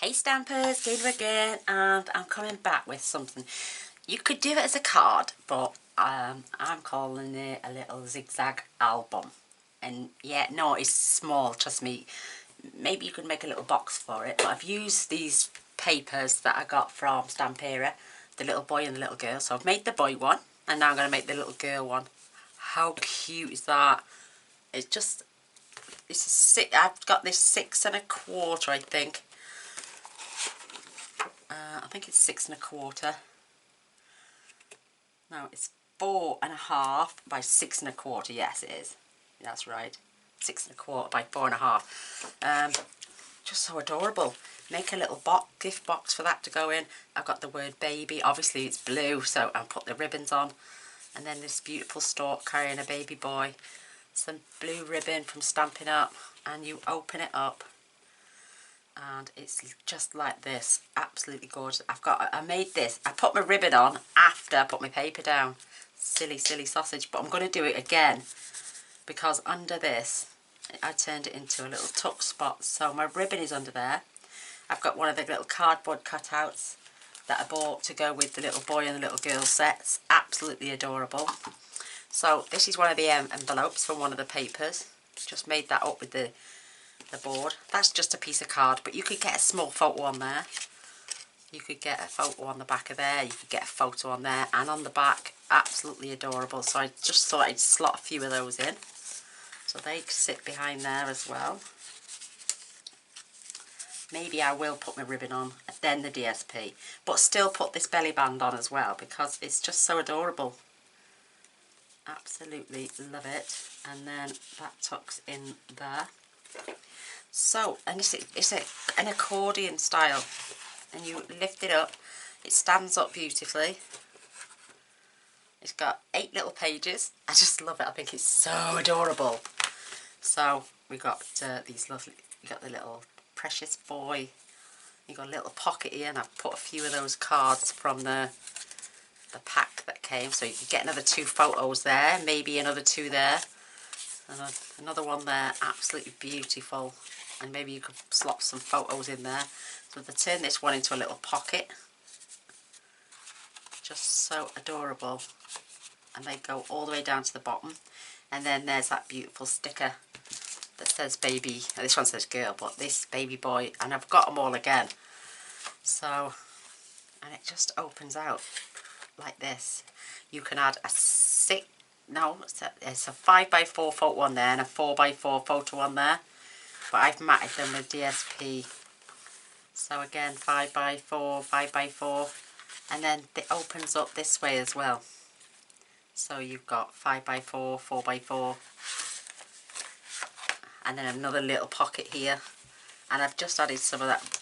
Hey Stampers, Gaynor again, and I'm coming back with something. You could do it as a card, but I'm calling it a little zigzag album. And yeah, no, it's small, trust me. Maybe you could make a little box for it, but I've used these papers that I got from Stamperi, the little boy and the little girl. So I've made the boy one, and now I'm going to make the little girl one. How cute is that? It's just, I've got this 6 1/4, I think. I think it's 6 1/4. No, it's 4 1/2 by 6 1/4. Yes, it is. That's right. 6 1/4 by 4 1/2. Just so adorable. Make a little gift box for that to go in. I've got the word baby. Obviously, it's blue, so I'll put the ribbons on. And then this beautiful stork carrying a baby boy. Some blue ribbon from Stampin' Up. And you open it up. And it's just like this, absolutely gorgeous. I made this, I put my ribbon on after I put my paper down. Silly sausage, but I'm going to do it again because under this I turned it into a little tuck spot, so my ribbon is under there. I've got one of the little cardboard cutouts that I bought to go with the little boy and the little girl sets. Absolutely adorable. So this is one of the envelopes from one of the papers. Just made that up with the board. That's just a piece of card, but you could get a small photo on there. You could get a photo on the back of there. You could get a photo on there and on the back. Absolutely adorable. So I just thought I'd slot a few of those in. So they sit behind there as well. Maybe I will put my ribbon on, then the DSP, but still put this belly band on as well because it's just so adorable. Absolutely love it. And then that tucks in there. So, and it's an accordion style, and you lift it up, it stands up beautifully. It's got 8 little pages. I just love it. I think it's so adorable. So we got these lovely, you got the little precious boy, you got a little pocket here, and I've put a few of those cards from the pack that came, so you can get another 2 photos there, maybe another 2 there. And another one there, absolutely beautiful, and maybe you could slot some photos in there. So they turn this one into a little pocket, just so adorable, and they go all the way down to the bottom. And then there's that beautiful sticker that says baby. This one says girl, but this baby boy, and I've got them all again. So, and it just opens out like this. You can add a it's a 5x4 photo on there and a 4x4 photo on there, but I've matted them with DSP. So again, 5x4, 5x4, and then it opens up this way as well. So you've got 5x4, 4x4, and then another little pocket here. And I've just added some of that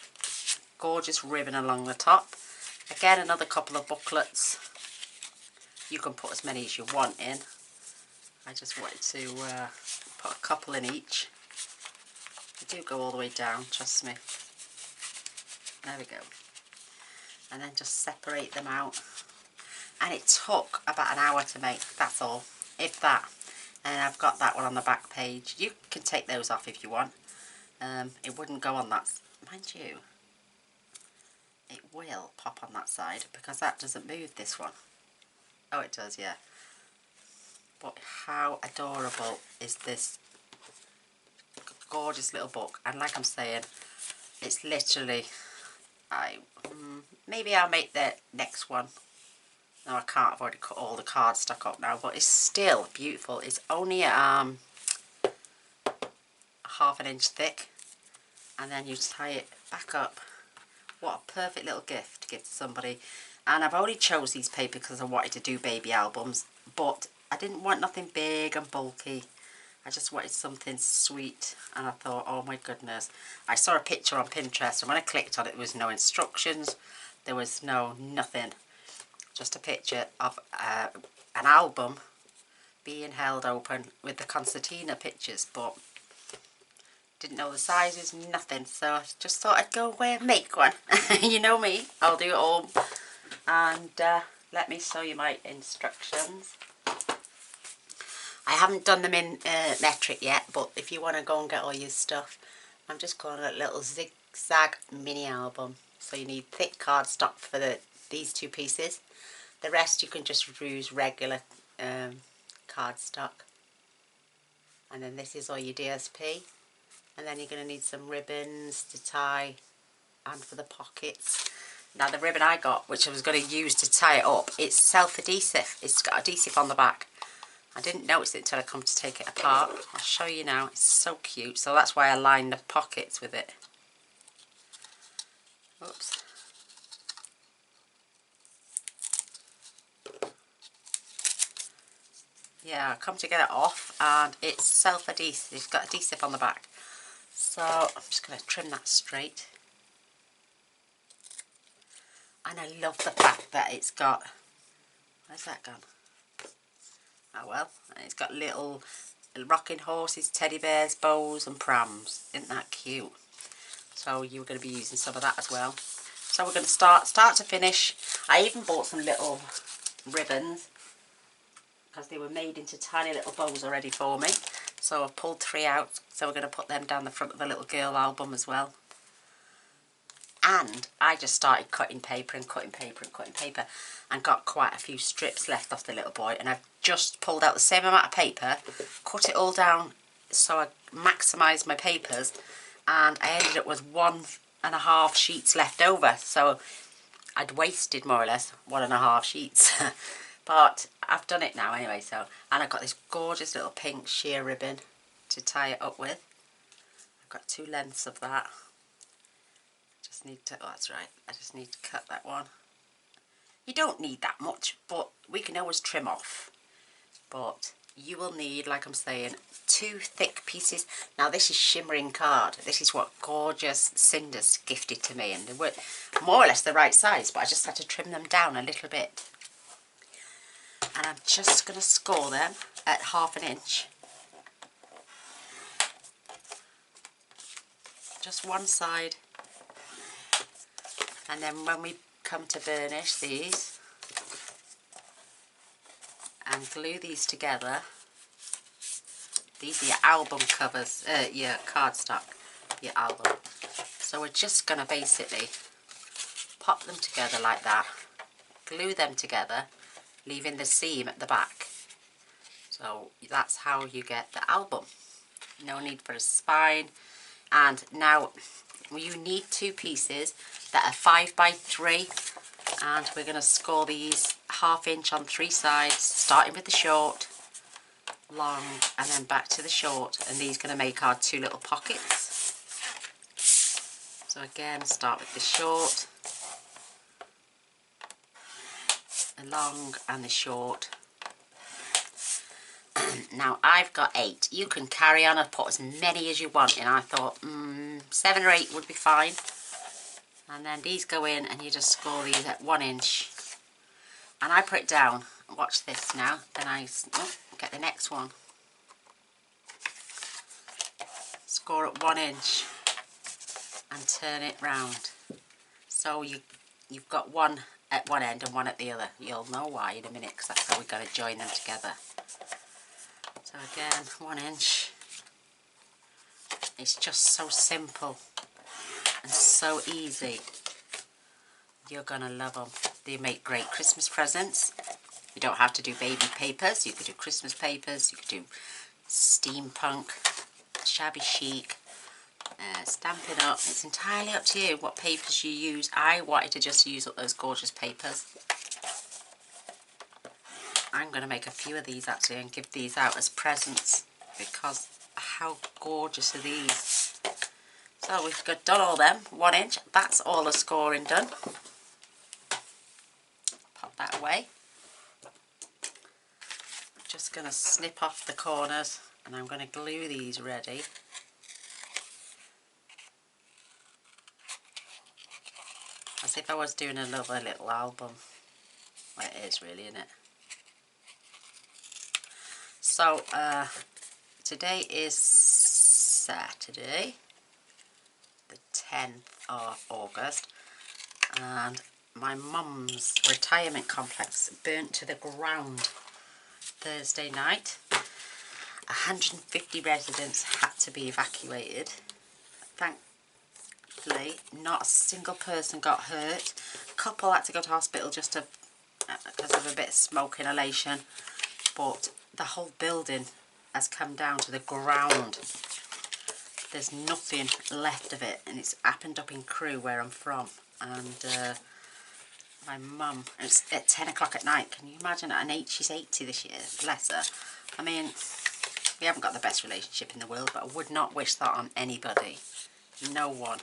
gorgeous ribbon along the top. Again, another couple of booklets. You can put as many as you want in. I just wanted to put a couple in each. They do go all the way down, trust me. There we go. And then just separate them out. And it took about an hour to make, that's all, if that. And I've got that one on the back page. You can take those off if you want. It wouldn't go on that, mind you. It will pop on that side because that doesn't move, this one. Oh, it does, yeah. But how adorable is this gorgeous little book? And like I'm saying, it's literally, maybe I'll make the next one. No, I can't. I've already cut all the cards stuck up now, but it's still beautiful. It's only 1/2 inch thick, and then you tie it back up. What a perfect little gift to give to somebody. And I've only chose these papers because I wanted to do baby albums, but I didn't want nothing big and bulky. I just wanted something sweet, and I thought, oh my goodness. I saw a picture on Pinterest, and when I clicked on it, there was no instructions, there was nothing. Just a picture of an album being held open with the concertina pictures, but didn't know the sizes, nothing. So I just thought I'd go away and make one. You know me, I'll do it all. And let me show you my instructions. I haven't done them in metric yet, but if you want to go and get all your stuff, I'm just calling it a little Zigzag mini album. So you need thick cardstock for these two pieces. The rest you can just use regular cardstock. And then this is all your DSP. And then you're going to need some ribbons to tie and for the pockets. Now the ribbon I got, which I was going to use to tie it up, it's self-adhesive. It's got adhesive on the back. I didn't notice it until I come to take it apart. I'll show you now. It's so cute. So that's why I lined the pockets with it. Oops. Yeah, I come to get it off and it's self-adhesive. It's got adhesive on the back. So I'm just going to trim that straight. And I love the fact that it's got... Where's that gone? Oh well. It's got little rocking horses, teddy bears, bows and prams. Isn't that cute? So you're going to be using some of that as well. So we're going to start to finish. I even bought some little ribbons because they were made into tiny little bows already for me. So I've pulled 3 out. So we're going to put them down the front of the little girl album as well. And I just started cutting paper and cutting paper and cutting paper and got quite a few strips left off the little boy. And I've just pulled out the same amount of paper, cut it all down so I maximised my papers, and I ended up with 1.5 sheets left over. So I'd wasted more or less 1.5 sheets. But I've done it now anyway. So, and I've got this gorgeous little pink sheer ribbon to tie it up with. I've got 2 lengths of that. Need to, oh that's right, I just need to cut that one. You don't need that much, but we can always trim off. But you will need, like I'm saying, 2 thick pieces. Now this is shimmering card. This is what gorgeous Cinders gifted to me, and they were more or less the right size, but I just had to trim them down a little bit. And I'm just going to score them at 1/2 inch. Just one side. And then when we come to burnish these and glue these together, these are your album covers, your cardstock, your album. So we're just going to basically pop them together like that, glue them together, leaving the seam at the back. So that's how you get the album. No need for a spine. And now you need 2 pieces that are 5 by 3, and we're going to score these 1/2 inch on 3 sides, starting with the short, long, and then back to the short, and these are going to make our 2 little pockets. So again, start with the short, the long and the short. Now I've got 8. You can carry on and put as many as you want in. I thought 7 or 8 would be fine. And then these go in and you just score these at 1 inch. And I put it down. Watch this now. Then I get the next one. Score at 1 inch and turn it round. So you've got one at one end and one at the other. You'll know why in a minute, because that's how we're going to join them together. So again, 1 inch. It's just so simple and so easy. You're gonna love them. They make great Christmas presents. You don't have to do baby papers. You could do Christmas papers. You could do steampunk, shabby chic, Stampin' Up. It's entirely up to you what papers you use. I wanted to just use up those gorgeous papers. I'm going to make a few of these actually and give these out as presents, because how gorgeous are these. So we've done all them, 1 inch. That's all the scoring done. Pop that away. I'm just going to snip off the corners and I'm going to glue these ready. As if I was doing another little album. Well, it is really, isn't it? So, today is Saturday, the 10th of August, and my mum's retirement complex burnt to the ground Thursday night. 150 residents had to be evacuated. thankfully not a single person got hurt. A couple had to go to hospital just to because of a bit of smoke inhalation, but the whole building has come down to the ground. There's nothing left of it, and it's happened up in Crewe where I'm from. And my mum, it's at 10 o'clock at night. Can you imagine? At an age, she's 80 this year, bless her. I mean, we haven't got the best relationship in the world, but I would not wish that on anybody. No one.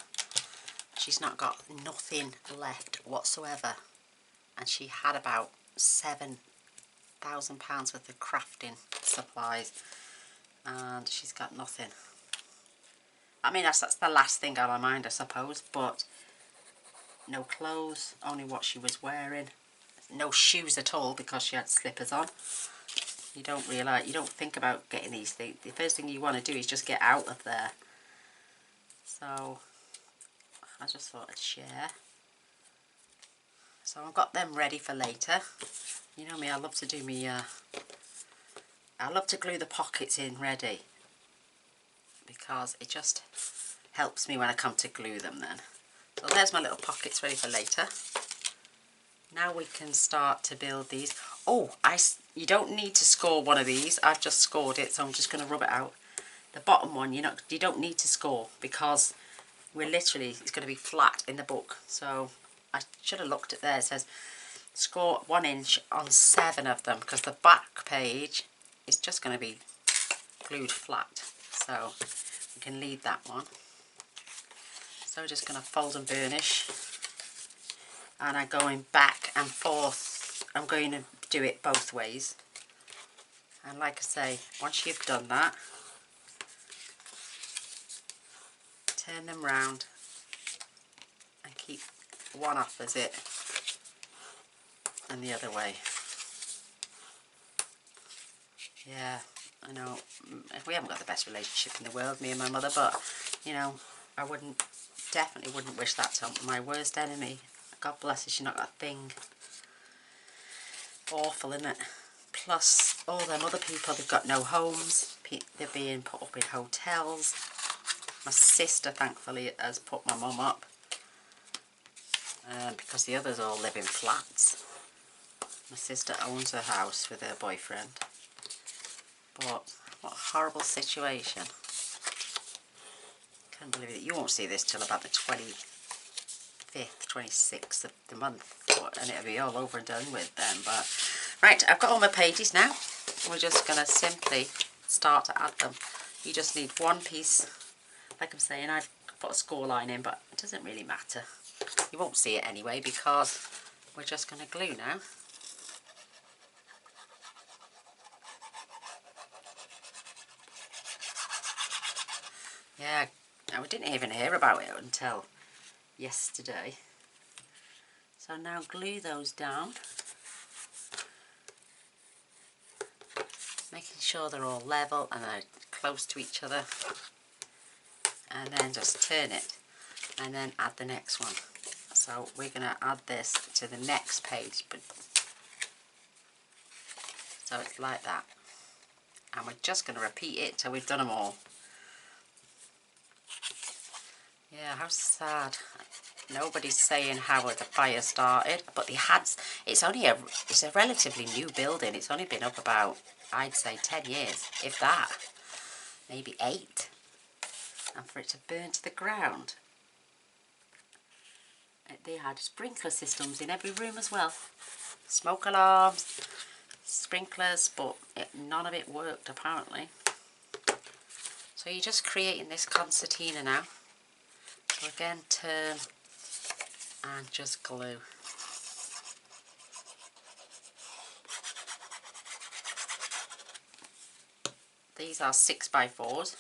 She's not got nothing left whatsoever. And she had about £7,000 worth of crafting supplies. And she's got nothing. I mean, that's the last thing on my mind, I suppose. But no clothes, only what she was wearing. No shoes at all because she had slippers on. You don't realise, you don't think about getting these things. The first thing you want to do is just get out of there. So I just thought I'd share. So I've got them ready for later. You know me, I love to do me, I love to glue the pockets in ready. Because it just helps me when I come to glue them then. So there's my little pockets ready for later. Now we can start to build these. Oh, you don't need to score one of these. I've just scored it, so I'm just going to rub it out. The bottom one, you don't need to score because it's going to be flat in the book. So I should have looked at there. It says score 1 inch on 7 of them because the back page is just going to be glued flat. So we can leave that one. So just going to fold and burnish. And I'm going back and forth. I'm going to do it both ways. And like I say, once you've done that, turn them round and keep one opposite and the other way. Yeah, I know we haven't got the best relationship in the world, me and my mother, but you know, I definitely wouldn't wish that to my worst enemy. God bless her, she's not got a thing. Awful, isn't it? Plus all them other people, they've got no homes, they're being put up in hotels. My sister thankfully has put my mum up because the others all live in flats. My sister owns her house with her boyfriend. But what a horrible situation. Can't believe it. You won't see this till about the 25th, 26th of the month, and it'll be all over and done with then. But right, I've got all my pages now. We're just going to simply start to add them. You just need one piece. Like I'm saying, I've put a score line in, but it doesn't really matter. You won't see it anyway because we're just going to glue now. Yeah, we didn't even hear about it until yesterday. So now glue those down. Making sure they're all level and they're close to each other. And then just turn it and then add the next one. So we're going to add this to the next page. So it's like that. And we're just going to repeat it till we've done them all. Yeah, how sad. Nobody's saying how the fire started, but it's a relatively new building. It's only been up about, I'd say 10 years, if that, maybe 8. And for it to burn to the ground. They had sprinkler systems in every room as well. Smoke alarms, sprinklers, but none of it worked apparently. So you're just creating this concertina now. So again, turn and just glue. These are 6x4s.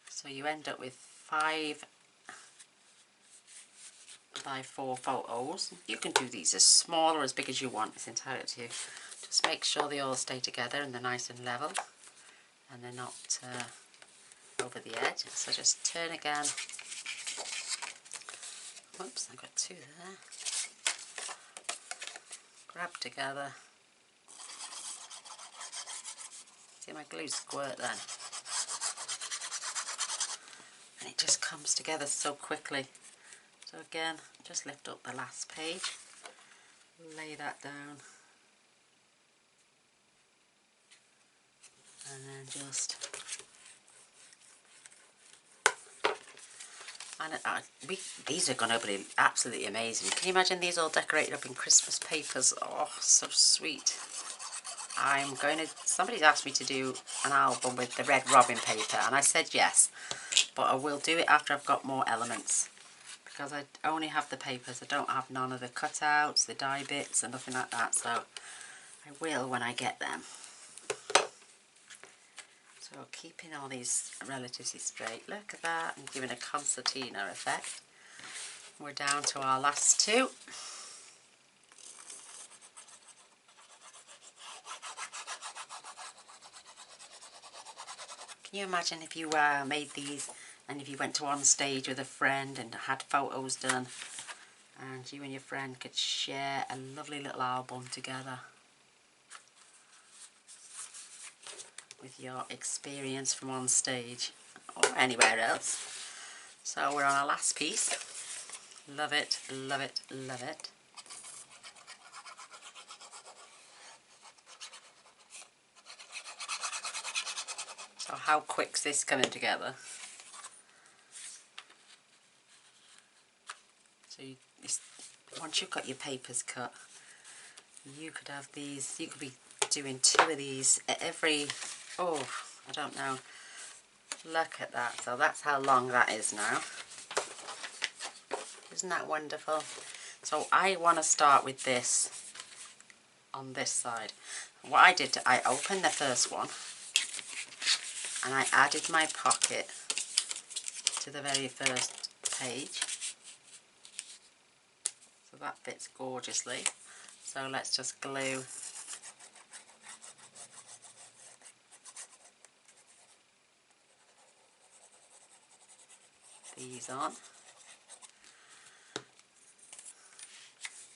So you end up with 5x4 photos. You can do these as small or as big as you want. It's entirely up to you. Just make sure they all stay together and they're nice and level. And they're not over the edge. So just turn again. Whoops, I've got 2 there. Grab together. See my glue squirt then. And it just comes together so quickly. So again, just lift up the last page, lay that down, and then just, and these are going to be absolutely amazing. Can you imagine these all decorated up in Christmas papers? Oh, so sweet. Somebody's asked me to do an album with the Red Robin paper, and I said yes, but I will do it after I've got more elements, because I only have the papers. I don't have none of the cutouts, the die bits and nothing like that, so I will when I get them. So keeping all these relatively straight, look at that, and giving a concertina effect. We're down to our last two. Can you imagine if you made these and if you went to one stage with a friend and had photos done, and you and your friend could share a lovely little album together with your experience from on stage or anywhere else. So we're on our last piece. Love it, love it, love it. So how quick's this coming together? So once you've got your papers cut, you could have these, you could be doing 2 of these at every, oh, I don't know. Look at that. So that's how long that is now. Isn't that wonderful? So I want to start with this on this side. What I did, I opened the first one and I added my pocket to the very first page. So that fits gorgeously. So let's just glue these on.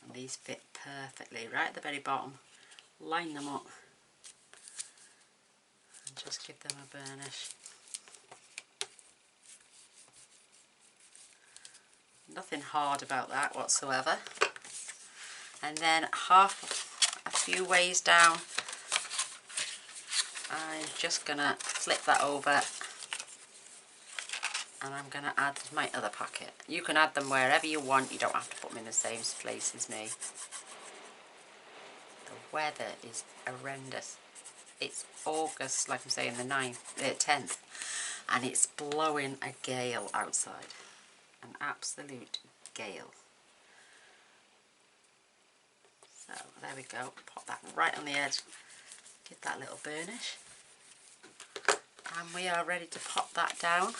And these fit perfectly right at the very bottom. Line them up and just give them a burnish. Nothing hard about that whatsoever. And then a few ways down, I'm just going to flip that over and I'm going to add my other pocket. You can add them wherever you want, you don't have to put them in the same place as me. The weather is horrendous. It's August, like I'm saying, the 10th, and it's blowing a gale outside. An absolute gale. So there we go, pop that right on the edge, give that little burnish, and we are ready to pop that down.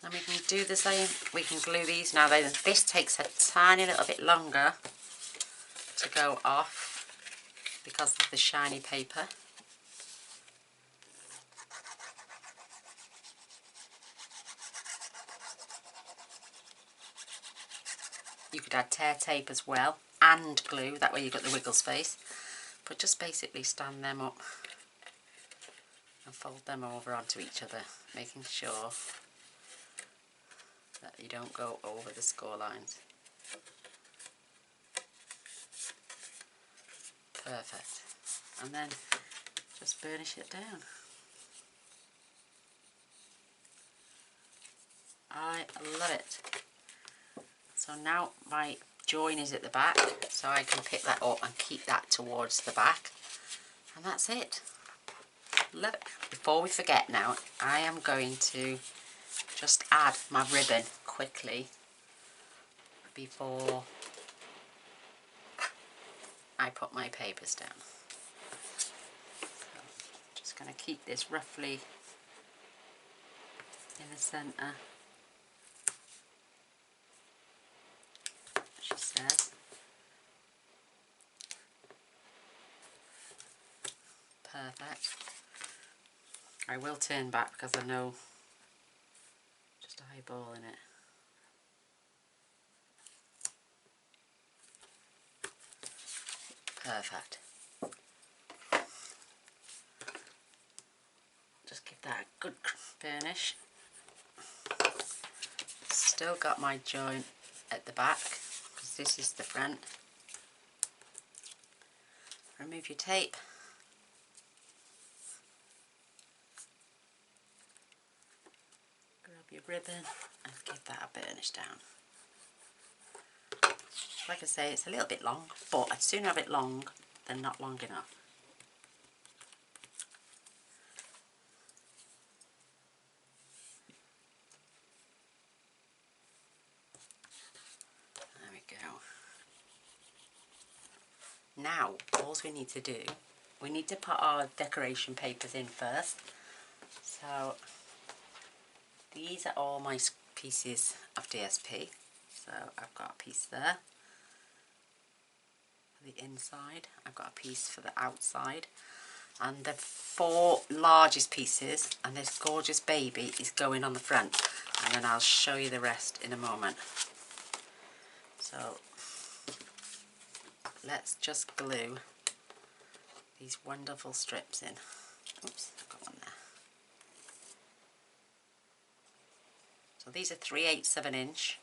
And we can do the same, we can glue these now. This takes a tiny little bit longer to go off because of the shiny paper. You could add tear tape as well and glue, that way you've got the wiggle space. But just basically stand them up and fold them over onto each other, making sure that you don't go over the score lines. Perfect. And then just burnish it down. I love it. So now my join is at the back, so I can pick that up and keep that towards the back. And that's it. Love it. Before we forget now, I am going to just add my ribbon quickly before I put my papers down. So just going to keep this roughly in the centre, she says. Perfect. I will turn back because I know just a eyeball in it. Perfect. Just give that a good burnish. still got my joint at the back, because this is the front. Remove your tape. Grab your ribbon and give that a burnish down. Like I say, it's a little bit long, but I'd sooner have it long than not long enough. There we go. Now, all we need to do, we need to put our decoration papers in first. So, these are all my pieces of DSP. So, I've got a piece there for the inside, I've got a piece for the outside, and the 4 largest pieces, and this gorgeous baby is going on the front, and then I'll show you the rest in a moment. So, let's just glue these wonderful strips in. Oops, I've got one there. So these are 3/8 of an inch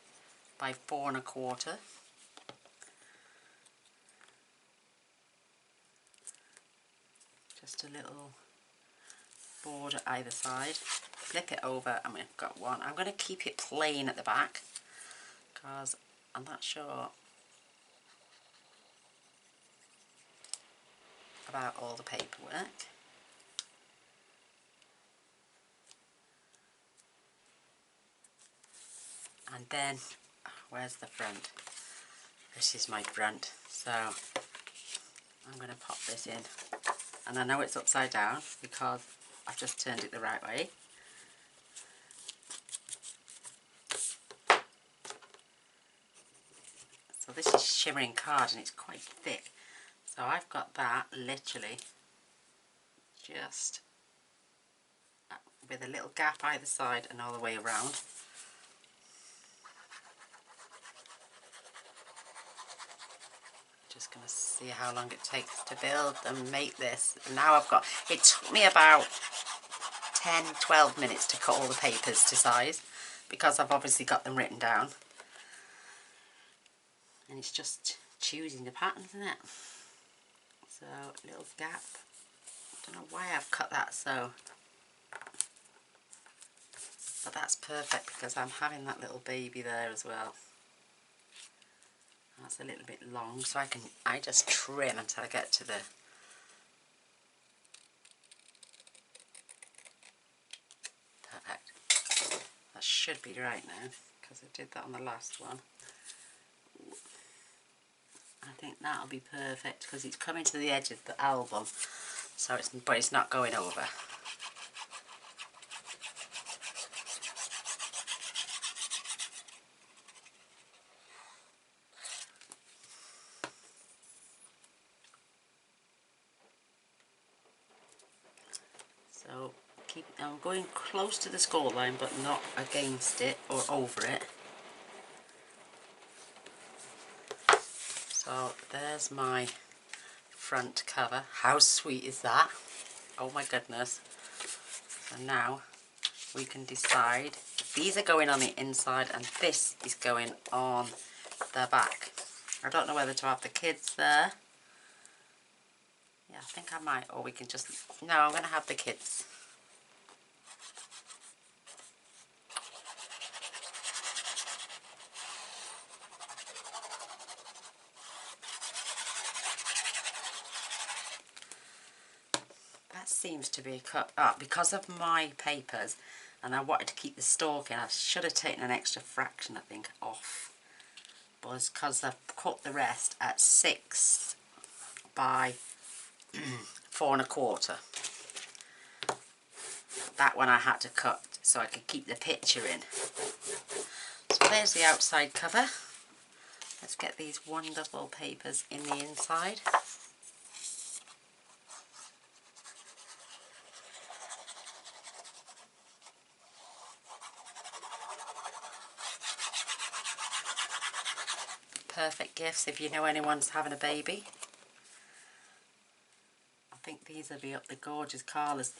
by 4 1/4. Just a little border either side. Flip it over and we've got one. I'm going to keep it plain at the back because I'm not sure about all the paperwork. And then, where's the front? This is my front. So I'm going to pop this in. And I know it's upside down because I've just turned it the right way. So this is shimmering card and it's quite thick. So I've got that literally just with a little gap either side and all the way around. Just going to see how long it takes to build and make this. And now I've got, it took me about 10-12 minutes to cut all the papers to size because I've obviously got them written down. And it's just choosing the pattern, isn't it? So, a little gap. I don't know why I've cut that so. But that's perfect because I'm having that little baby there as well. That's a little bit long, so I just trim until I get to the perfect. That should be right now because I did that on the last one. I think that'll be perfect because it's coming to the edge of the album, so but it's not going over. So I'm going close to the score line but not against it or over it. So there's my front cover. How sweet is that? Oh my goodness. So now we can decide. These are going on the inside and this is going on the back. I don't know whether to have the kids there. Yeah, I think I might, or we can just, no, I'm going to have the kids. That seems to be cut up because of my papers, and I wanted to keep the stalk in. I should have taken an extra fraction, I think, off. But it's because I've cut the rest at 6 by 4 1/4. That one I had to cut so I could keep the picture in. So there's the outside cover. Let's get these wonderful papers in the inside. Perfect gifts if you know anyone's having a baby. I think these will be up the gorgeous Carla's.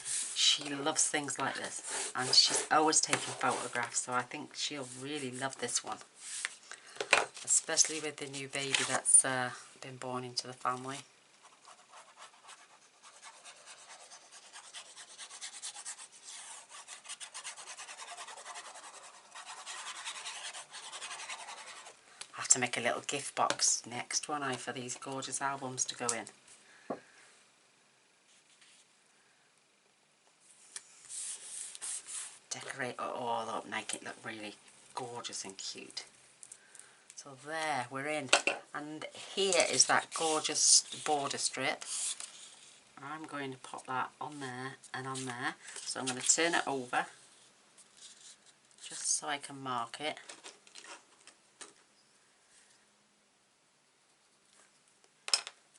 she loves things like this, and she's always taking photographs, so I think she'll really love this one, especially with the new baby that's been born into the family. I have to make a little gift box next, won't I, for these gorgeous albums to go in. Decorate it all up, make it look really gorgeous and cute. So there, we're in. And here is that gorgeous border strip. I'm going to pop that on there and on there. So I'm going to turn it over, just so I can mark it.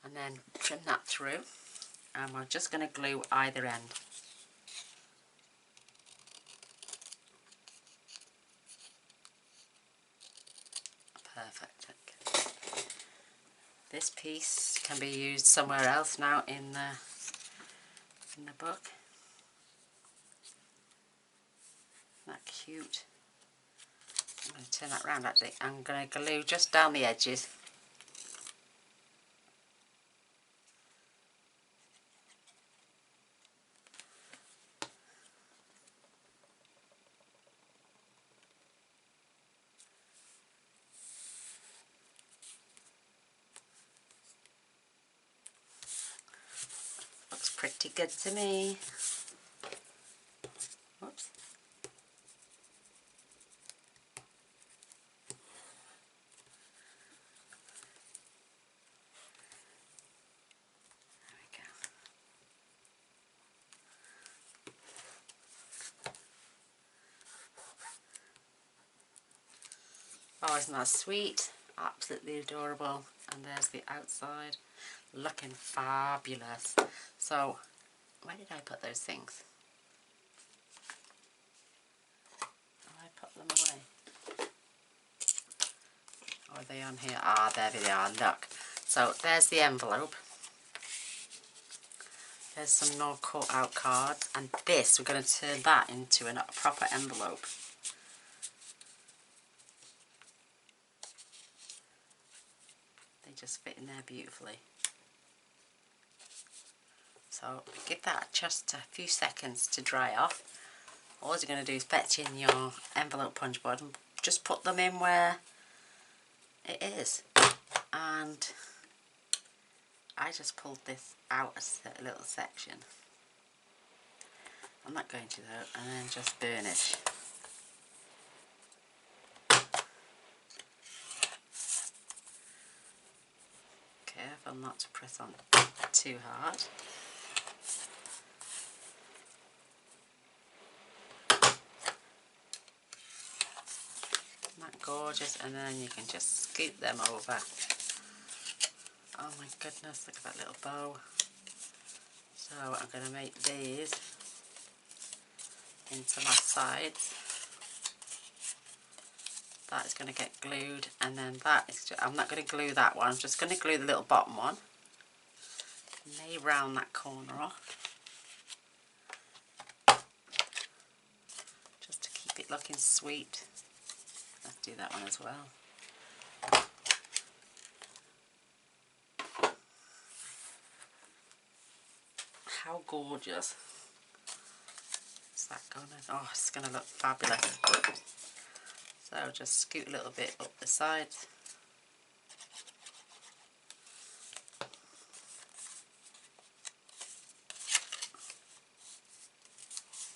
And then trim that through. And we're just going to glue either end. Perfect. Okay. This piece can be used somewhere else now in the book. Isn't that cute? I'm going to turn that round actually. I'm going to glue just down the edges. Looks pretty good to me. Whoops. There we go. Oh, isn't that sweet? Absolutely adorable. And there's the outside, looking fabulous. So, where did I put those things? Oh, I put them away. Or are they on here? Ah, there they are, look. So, there's the envelope. There's some more cut out cards. And this, we're going to turn that into a proper envelope. They just fit in there beautifully. So give that just a few seconds to dry off. All you're going to do is fetch in your envelope punch board and just put them in where it is. And I just pulled this out a little section. I'm not going to though, and then just burnish. Careful not to press on too hard. Isn't that gorgeous? And then you can just scoop them over. Oh my goodness, look at that little bow. So I'm going to make these into my sides. That is going to get glued, and then that is just, I'm not going to glue that one, I'm just going to glue the little bottom one. Lay round that corner off. Just to keep it looking sweet. Let's do that one as well. How gorgeous is that going to, oh, it's going to look fabulous. So just scoot a little bit up the sides.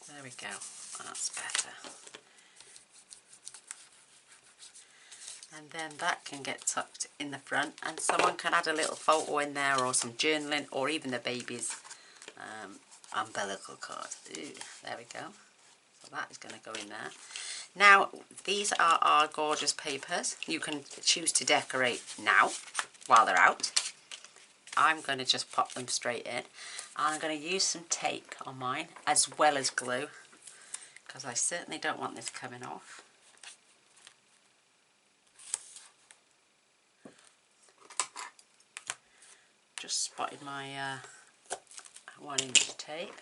There we go, that's better. And then that can get tucked in the front, and someone can add a little photo in there, or some journaling, or even the baby's umbilical cord. Ooh, there we go. So that is going to go in there. Now, these are our gorgeous papers. You can choose to decorate now, while they're out. I'm going to just pop them straight in. I'm going to use some tape on mine, as well as glue, because I certainly don't want this coming off. Just spotted my 1-inch tape.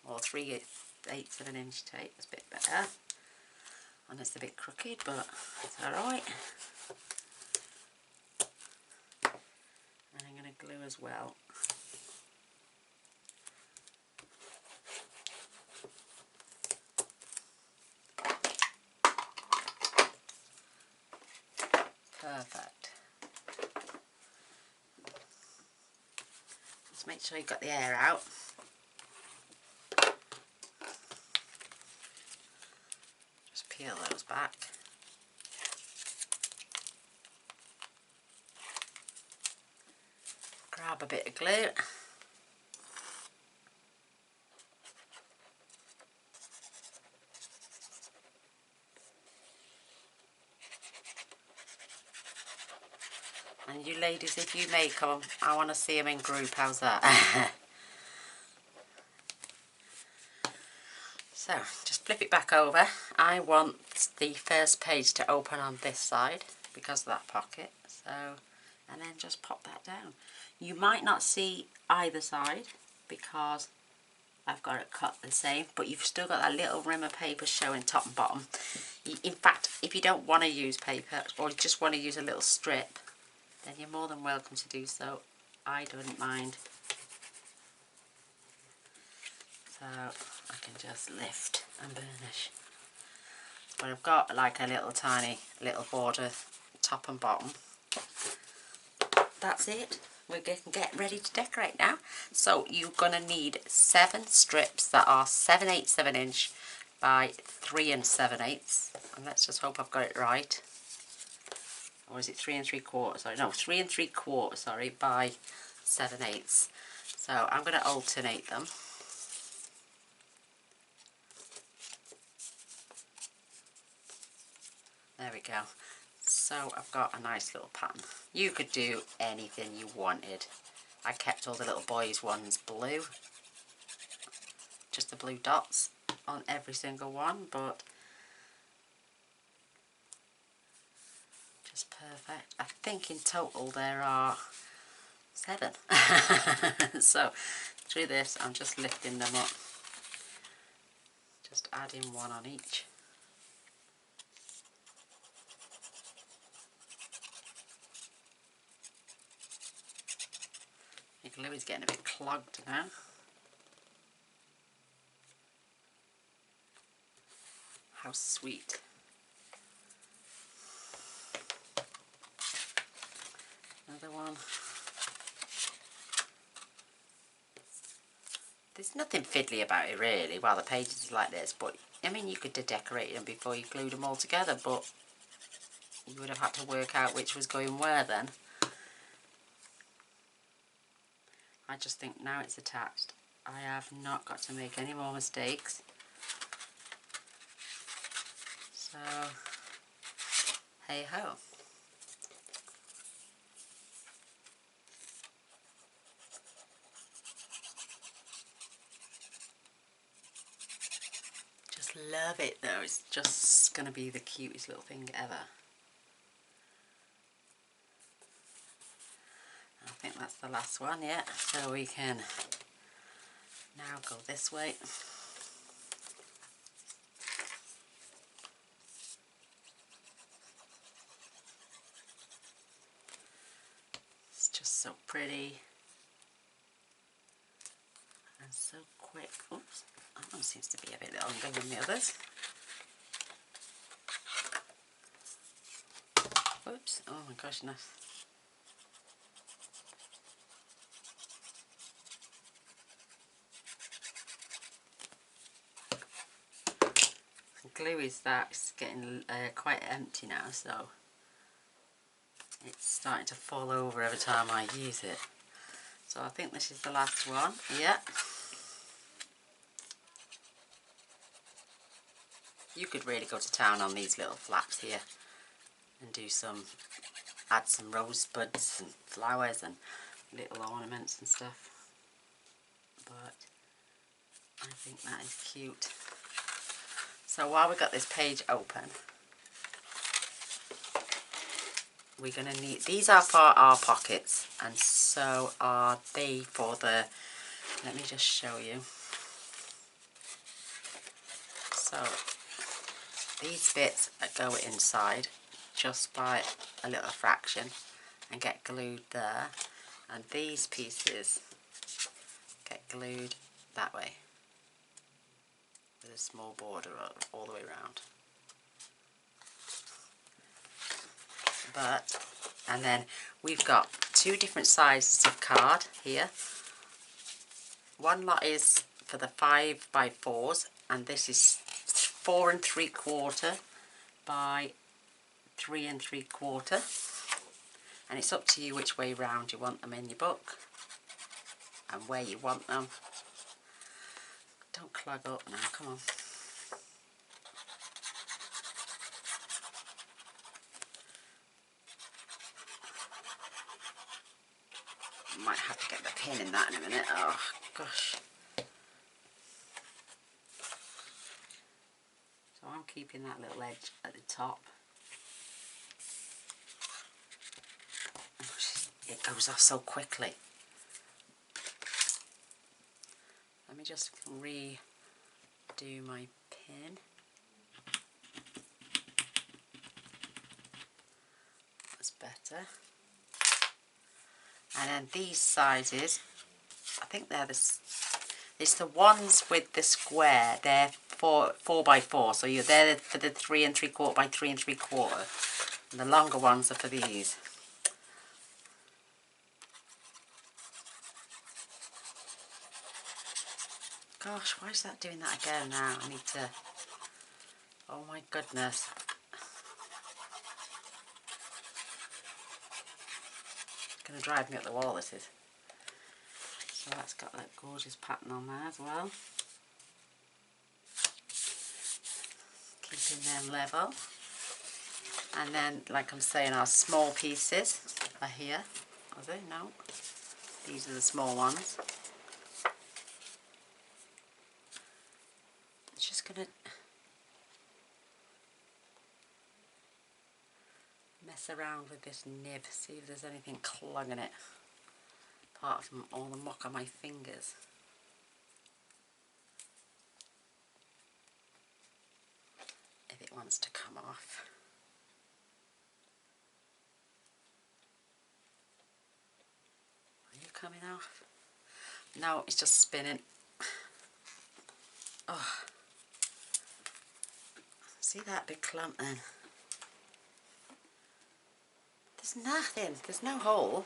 or 3/8 of an inch tape. That's a bit better. And it's a bit crooked, but it's alright. And I'm going to glue as well. Perfect. Just make sure you've got the air out. Just peel those back. Grab a bit of glue. And you ladies, if you make them, I want to see them in group. How's that? So, just flip it back over. I want the first page to open on this side because of that pocket. So, and then just pop that down. You might not see either side because I've got it cut the same, but you've still got that little rim of paper showing top and bottom. In fact, if you don't want to use paper or just want to use a little strip, then you're more than welcome to do so. I don't mind. So I can just lift and burnish. But I've got like a little tiny little border top and bottom. That's it. We can get ready to decorate now. So you're going to need 7 strips that are 7/8 of an inch by 3 7/8. And let's just hope I've got it right. Or is it 3 3/4? Sorry, no, 3 3/4. Sorry, by 7/8. So I'm going to alternate them. There we go. So I've got a nice little pattern. You could do anything you wanted. I kept all the little boys' ones blue. Just the blue dots on every single one, but just perfect. I think in total there are 7. So through this I'm just lifting them up. Just adding one on each. The glue is getting a bit clogged now. How sweet. Another one. There's nothing fiddly about it really while the page is like this, but I mean you could have decorated them before you glued them all together, but you would have had to work out which was going where then. I just think now it's attached, I have not got to make any more mistakes. So, hey ho. Just love it though, it's just going to be the cutest little thing ever. I think that's the last one, yeah. So we can now go this way. It's just so pretty and so quick. Oops, that one seems to be a bit longer than the others. Whoops, oh my gosh, no. Glue is that it's getting quite empty now, so it's starting to fall over every time I use it. So I think this is the last one. Yeah. You could really go to town on these little flaps here and do add some rosebuds and flowers and little ornaments and stuff. But I think that is cute. So while we've got this page open, we're going to need, these are for our pockets and so are they for the, let me just show you. So these bits go inside just by a little fraction and get glued there, and these pieces get glued that way with a small border all the way around. And then we've got two different sizes of card here. One lot is for the 5x4s, and this is 4 3/4 by 3 3/4, and it's up to you which way round you want them in your book and where you want them. Don't clog up now, come on. Might have to get the pin in that in a minute. Oh gosh. So I'm keeping that little edge at the top. It goes off so quickly. Let me just redo my pin. That's better. And then these sizes, I think they're it's the ones with the square. They're 4x4, so they're for the 3 3/4 by 3 3/4, and the longer ones are for these. Gosh, why is that doing that again now? I need to... Oh my goodness. It's going to drive me up the wall, this is. So that's got that gorgeous pattern on there as well. Keeping them level. And then, like I'm saying, our small pieces are here. Are they? No. These are the small ones. Just gonna mess around with this nib, see if there's anything clogging it, apart from all the muck on my fingers. If it wants to come off. Are you coming off? No, it's just spinning. Oh. See that big clump then? There's nothing, there's no hole.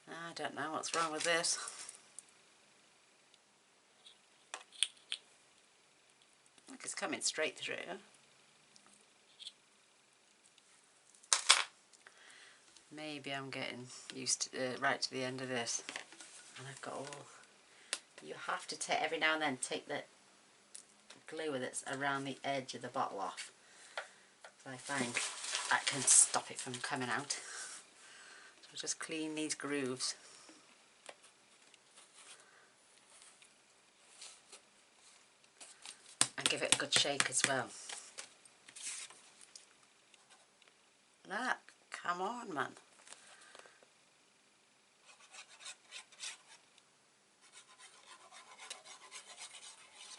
I don't know what's wrong with this. Look, it's coming straight through. Maybe I'm getting used to right to the end of this, and I've got all. You have to take every now and then take the glue that's around the edge of the bottle off. So I find that can stop it from coming out. So just clean these grooves. And give it a good shake as well. Look, come on, man.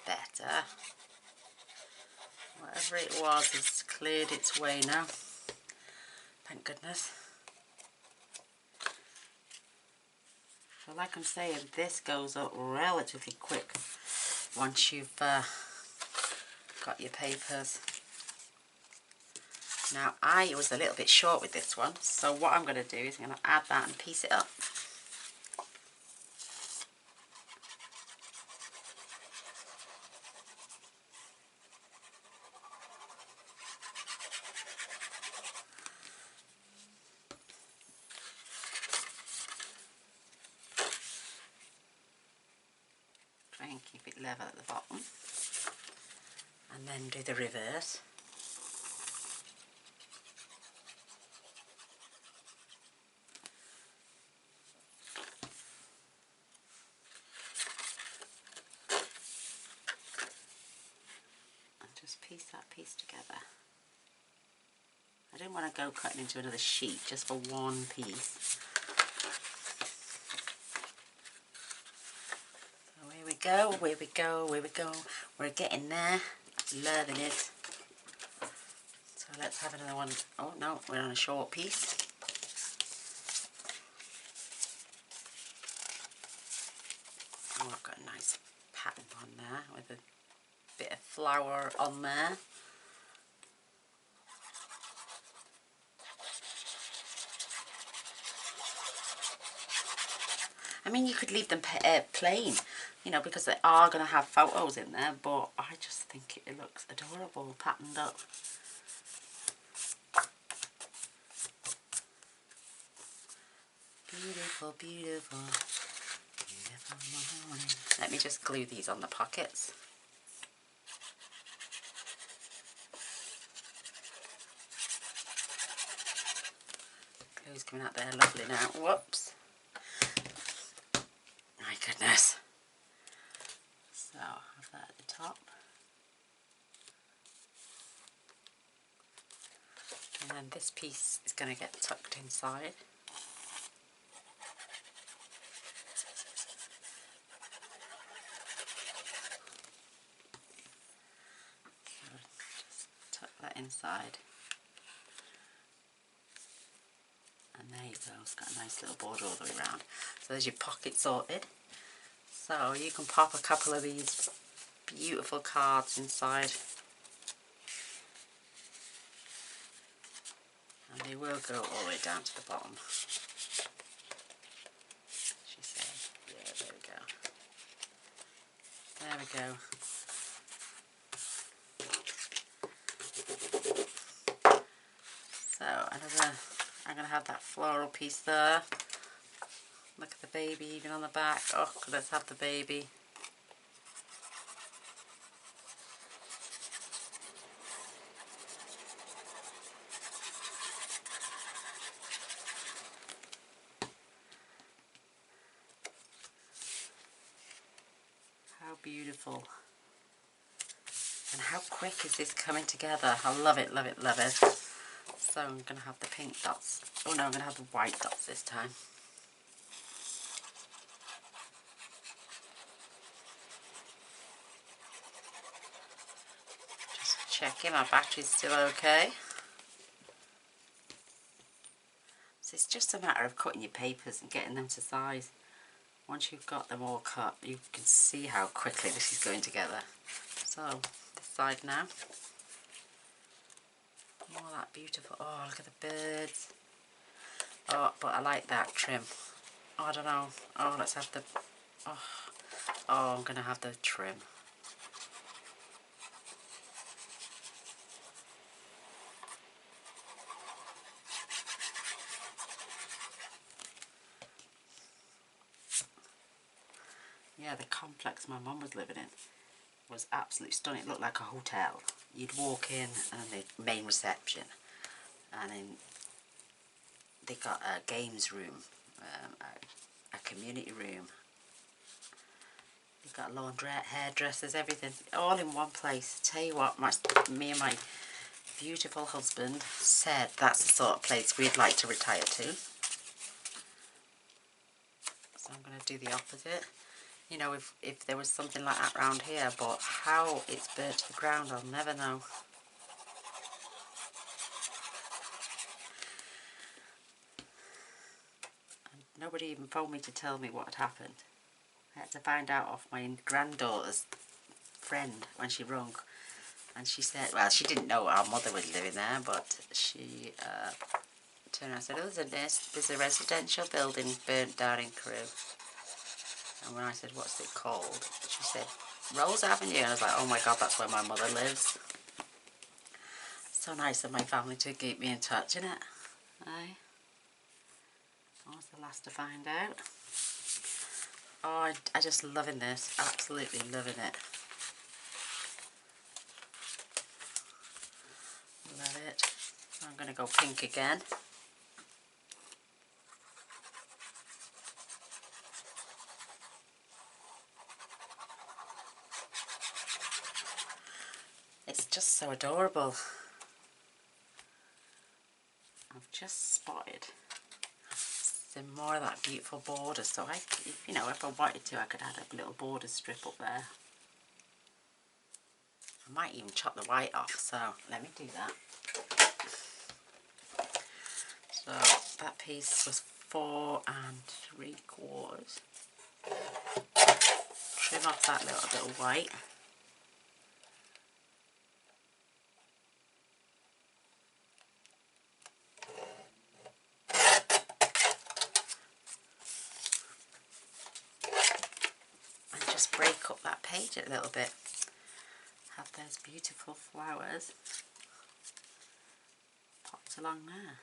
Better. Whatever it was has cleared its way now. Thank goodness. So like I'm saying, this goes up relatively quick once you've got your papers. Now I was a little bit short with this one, so what I'm going to do is I'm going to add that and piece it up. Try and keep it level at the bottom, and then do the reverse. And just piece that piece together. I didn't want to go cutting into another sheet just for one piece. So here we go, here we go, here we go. We're getting there. Loving it. So let's have another one. Oh no, we're on a short piece. Oh, I've got a nice pattern on there with a bit of flower on there. I mean, you could leave them plain, you know, because they are going to have photos in there, but I just think it looks adorable, patterned up. Beautiful, beautiful, beautiful morning. Let me just glue these on the pockets. Glue's coming out there lovely now. Whoops. My goodness. So, have that at the top. And then this piece is going to get tucked inside. So just tuck that inside. And there you go, it's got a nice little border all the way around. So there's your pocket sorted. So you can pop a couple of these beautiful cards inside. And they will go all the way down to the bottom. She said, yeah, there we go. There we go. So I'm going to have that floral piece there. Look at the baby even on the back. Oh, let's have the baby. How beautiful. And how quick is this coming together? I love it, love it, love it. So I'm going to have the pink dots. Oh no, I'm going to have the white dots this time. Just checking my battery's still okay. So it's just a matter of cutting your papers and getting them to size. Once you've got them all cut, you can see how quickly this is going together. So, this side now. Oh, that beautiful. Oh, look at the birds. Oh, but I like that trim. Oh, I don't know. Oh, let's have the... Oh, I'm going to have the trim. Yeah, the complex my mum was living in was absolutely stunning. It looked like a hotel. You'd walk in and the main reception, and then they got a games room, a community room. They've got laundrette, hairdressers, everything, all in one place. Tell you what, me and my beautiful husband said that's the sort of place we'd like to retire to. So I'm going to do the opposite. You know, if there was something like that around here, but how it's burnt to the ground, I'll never know. And nobody even phoned me to tell me what had happened. I had to find out off my granddaughter's friend when she rung. And she said, well, she didn't know our mother was living there, but she turned around and said, oh, there's a residential building burnt down in Crewe. And when I said, what's it called? She said, Rose Avenue. And I was like, oh my God, that's where my mother lives. So nice of my family to keep me in touch, isn't it? Aye. I was the last to find out. Oh, I just loving this. Absolutely loving it. Love it. I'm going to go pink again. It's just so adorable. just spotted some more of that beautiful border, so I, you know, if I wanted to, I could add a little border strip up there. I might even chop the white off, so let me do that. So that piece was 4 3/4. Trim off that little bit of white. And just break up that page a little bit. Have those beautiful flowers popped along there.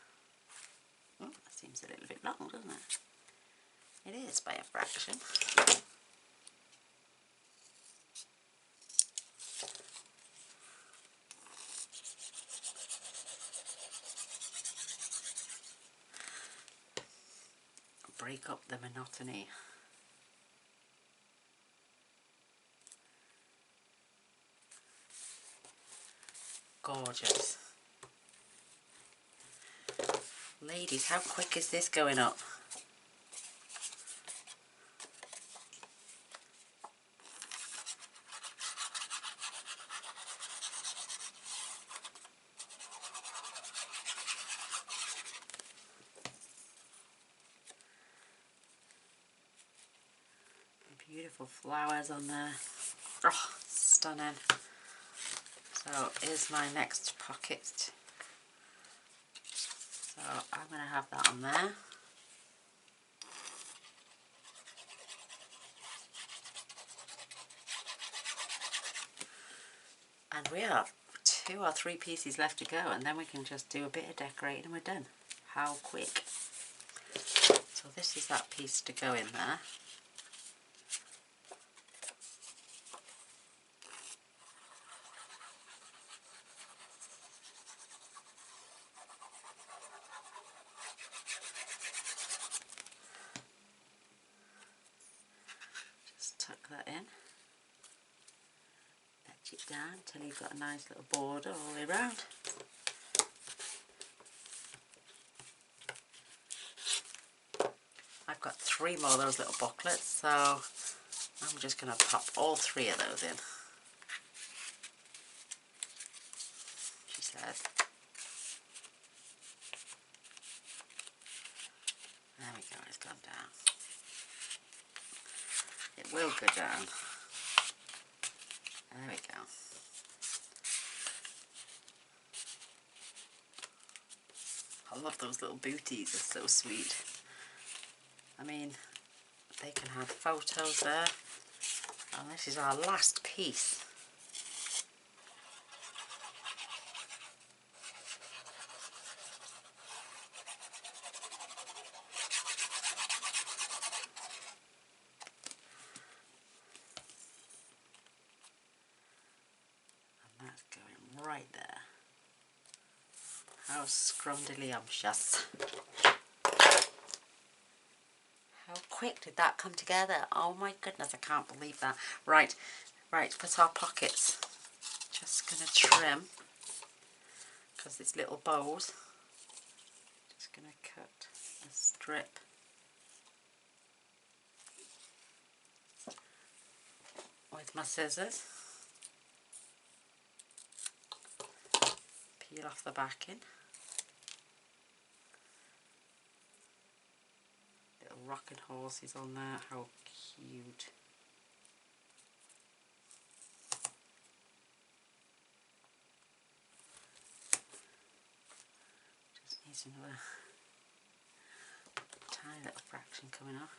Oh, that seems a little bit long, doesn't it? It is by a fraction. Break up the monotony. Gorgeous. Ladies, how quick is this going up? Beautiful flowers on there. Oh, stunning. So here's my next pocket. So I'm going to have that on there. And we have 2 or 3 pieces left to go, and then we can just do a bit of decorating and we're done. How quick. So this is that piece to go in there. Just tuck that in. Letch it down until you've got a nice little border all the way around. I've got 3 more of those little booklets, so I'm just going to pop all 3 of those in. She says. There we go, it's gone down. It will go down. There we go. I love those little booties, they're so sweet. I mean, they can have photos there. And this is our last piece. And that's going right there. How scrumdiddlyumptious. How quick did that come together? Oh my goodness, I can't believe that. Right, for our pockets. Just going to trim, because it's little bows. Just going to cut a strip. With my scissors. Peel off the backing. Little rocking horses on there, how cute. Just need another tiny little fraction coming off.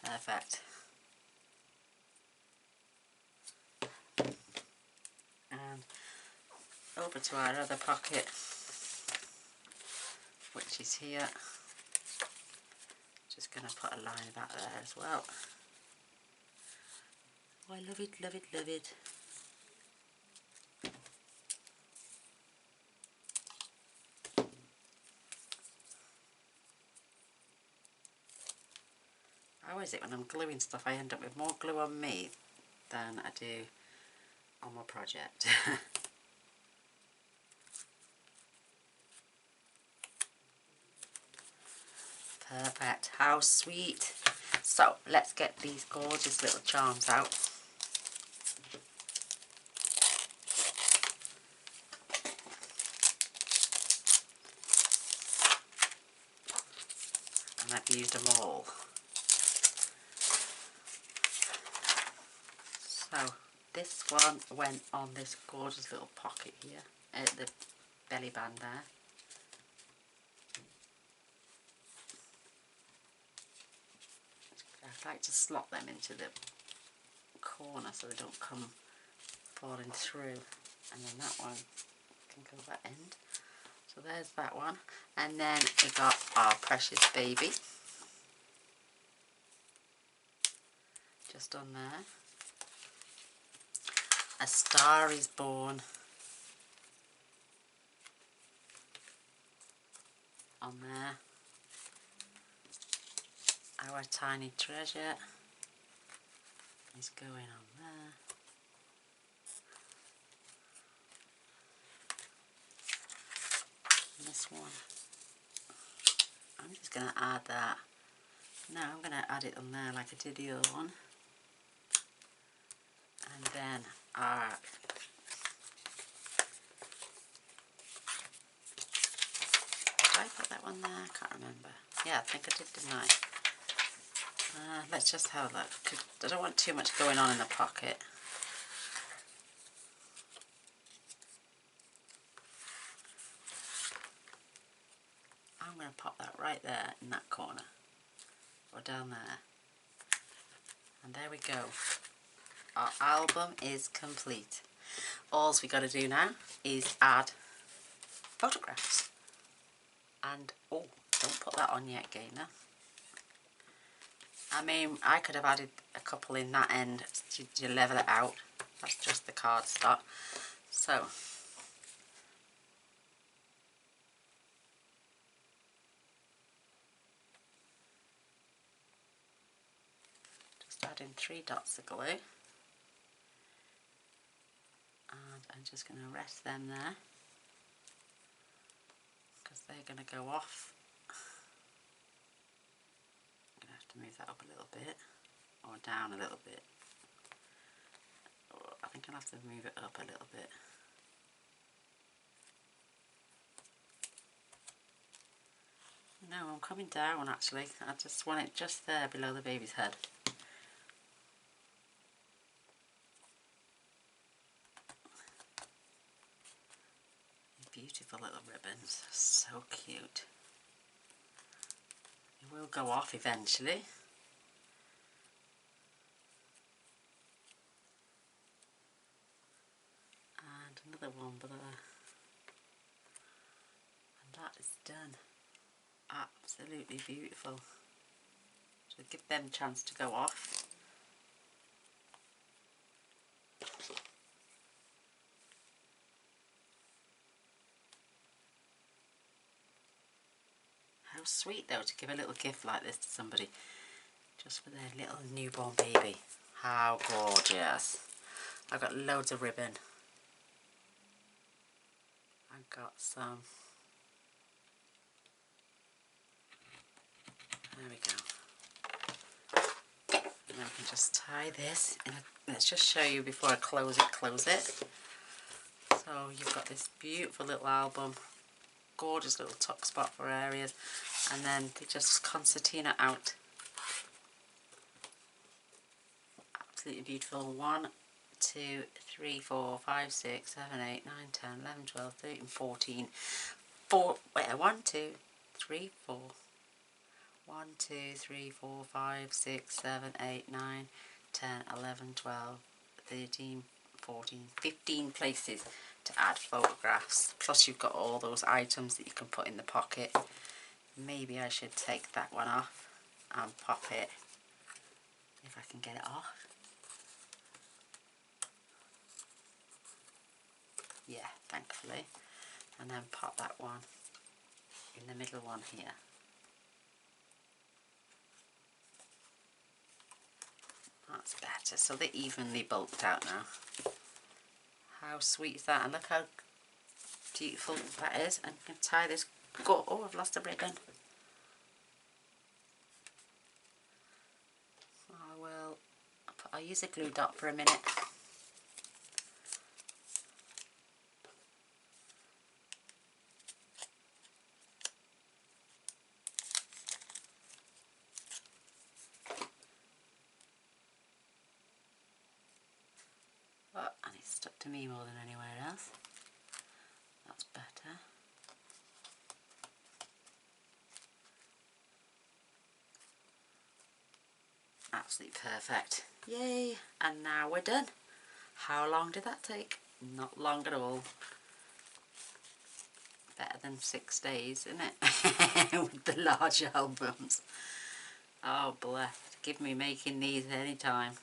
Perfect. And over to our other pocket, which is here. Just going to put a line of that there as well. Oh, I love it, love it, love it. How is it when I'm gluing stuff, I end up with more glue on me than I do on my project. Perfect. How sweet. So let's get these gorgeous little charms out. And I've used them all. So this one went on this gorgeous little pocket here at the belly band there. I'd like to slot them into the corner so they don't come falling through. And then that one can go that end. So there's that one. And then we got our precious baby. Just on there. A star is born. On there. Our tiny treasure is going on there. And this one, I'm just going to add that. No, I'm going to add it on there like I did the other one. And then our did I put that one there? I can't remember. Yeah, I think I did, didn't I? Let's just have a look. I don't want too much going on in the pocket. I'm going to pop that right there in that corner. Or down there. And there we go. Our album is complete. All we got to do now is add photographs. And, oh, don't put that on yet, Gaynor. I mean, I could have added a couple in that end to level it out. That's just the cardstock. So, just add in 3 dots of glue. And I'm just going to rest them there. Because they're going to go off. I'm going to have to move that up a little bit. Or down a little bit. I think I'll have to move it up a little bit. No, I'm coming down actually. I just want it just there below the baby's head. Beautiful little ribbons. So cute. It will go off eventually. And another one below. And that is done. Absolutely beautiful. So give them a chance to go off. How sweet though to give a little gift like this to somebody. Just for their little newborn baby. How gorgeous. I've got loads of ribbon. I've got some. There we go. And then we can just tie this in a, let's just show you before I close it. So you've got this beautiful little album, gorgeous little tuck spot for areas, and then they just concertina out. Absolutely beautiful. 1, 2, 3, 4, 5, 6, 7, 8, 9, 10, 11, 12, 13, 14. 1, 2, 3, 4. 1, 2, 3, 4, 5, 6, 7, 8, 9, 10, 11, 12, 13, 14, 15 places to add photographs. Plus you've got all those items that you can put in the pocket. Maybe I should take that one off and pop it, if I can get it off. Yeah, thankfully. And then pop that one in the middle one here. That's better, so they're evenly bulked out now. How sweet is that? And look how beautiful that is. And you can tie this. Oh, I've lost a ribbon. I'll use a glue dot for a minute. Oh, and it's stuck to me more than anywhere else. That's better. Absolutely perfect. Yay! And now we're done. How long did that take? Not long at all. Better than 6 days, isn't it? With the large albums. Oh, bless. Give me making these any time.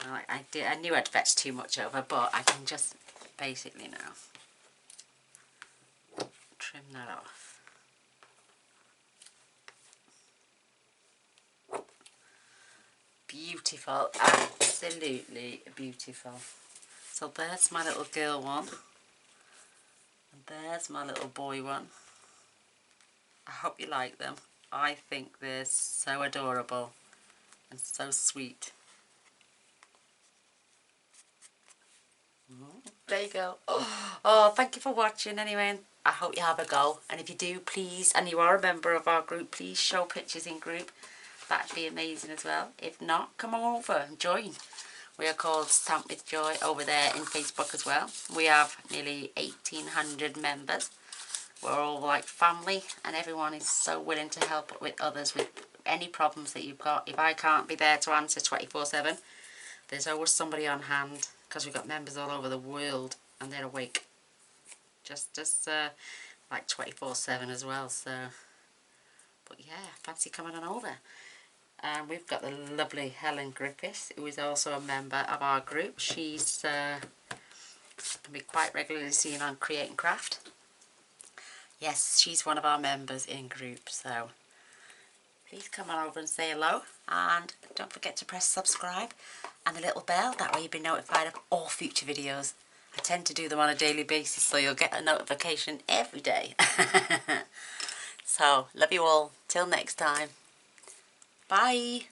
I knew I'd fetch too much over, but I can just basically now trim that off. Beautiful, absolutely beautiful. So there's my little girl one, and there's my little boy one. I hope you like them. I think they're so adorable and so sweet. There you go. Oh, thank you for watching anyway. I hope you have a go. And if you do, please, and you are a member of our group, please show pictures in group. That'd be amazing as well. If not, come on over and join. We are called Stamp with Joy over there in Facebook as well. We have nearly 1,800 members. We're all like family, and everyone is so willing to help with others with any problems that you've got. If I can't be there to answer 24/7, there's always somebody on hand, because we've got members all over the world and they're awake just like 24/7 as well. So, but yeah, fancy coming on over. And we've got the lovely Helen Griffiths, who is also a member of our group. She's can be quite regularly seen on Create and Craft. Yes, she's one of our members in group, so please come on over and say hello, and don't forget to press subscribe and the little bell, that way you'll be notified of all future videos. I tend to do them on a daily basis, so you'll get a notification every day. So, love you all. Till next time. Bye.